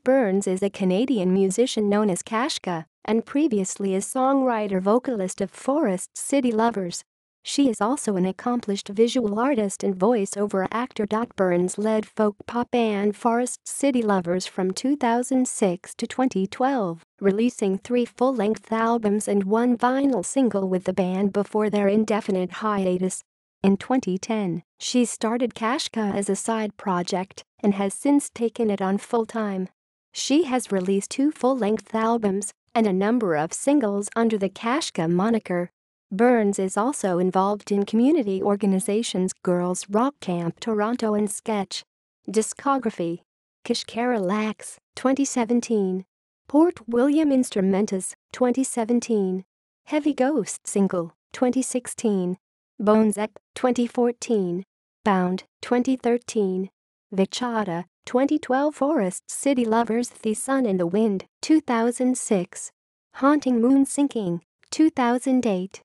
Burns is a Canadian musician known as KASHKA and previously a songwriter-vocalist of Forest City Lovers. She is also an accomplished visual artist and voice-over actor. Burns led folk pop band Forest City Lovers from 2006 to 2012, releasing 3 full-length albums and 1 vinyl single with the band before their indefinite hiatus. In 2010, she started KASHKA as a side project and has since taken it on full-time. She has released 2 full-length albums and a number of singles under the KASHKA moniker. Burns is also involved in community organizations Girls Rock Camp Toronto and Sketch. Discography: KASHKA Lax, 2017. Port William Instrumentas, 2017. Heavy Ghost single, 2016. Bones Ep, 2014. Bound, 2013. Vichada, 2012. Forest City Lovers The Sun and the Wind, 2006. Haunting Moon Sinking, 2008.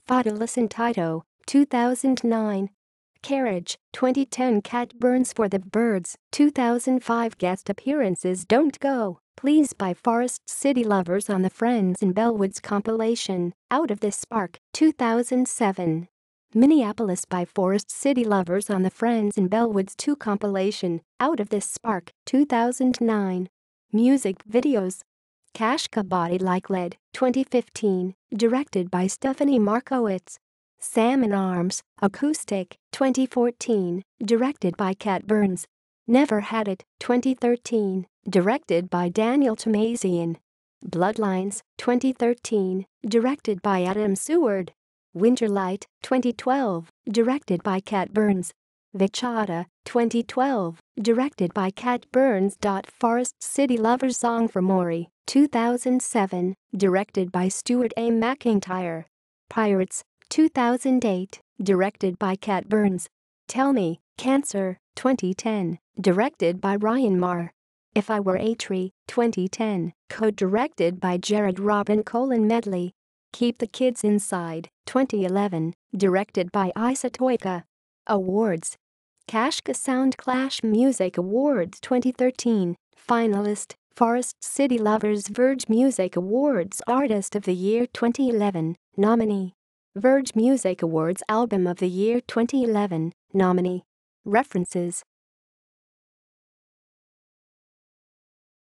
Fatuous and Tito, 2009. Carriage, 2010. Burns for the Birds, 2005. Guest appearances: Don't Go, Please by Forest City Lovers on the Friends in Bellwoods compilation, Out of This Spark, 2007. Minneapolis by Forest City Lovers on the Friends in Bellwoods 2 compilation, Out of This Spark, 2009. Music videos: KASHKA Body Like Lead, 2015, directed by Stephanie Markowitz. Salmon Arms, Acoustic, 2014, directed by Burns. Never Had It, 2013, directed by Daniel Tomazian. Bloodlines, 2013, directed by Adam Seward. Winterlight, 2012, directed by Burns. Vichada, 2012, directed by Burns. Forest City Lovers Song for Maury, 2007, directed by Stuart A. McIntyre. Pirates, 2008, directed by Burns. Tell Me, Cancer, 2010, directed by Ryan Marr. If I Were a Tree, 2010, co-directed by Jared Robin Colin Medley. Keep the Kids Inside, 2011, directed by Isa Toika. Awards: KASHKA Sound Clash Music Awards 2013, finalist, Forest City Lovers Verge Music Awards Artist of the Year 2011, nominee. Verge Music Awards Album of the Year 2011, nominee. References: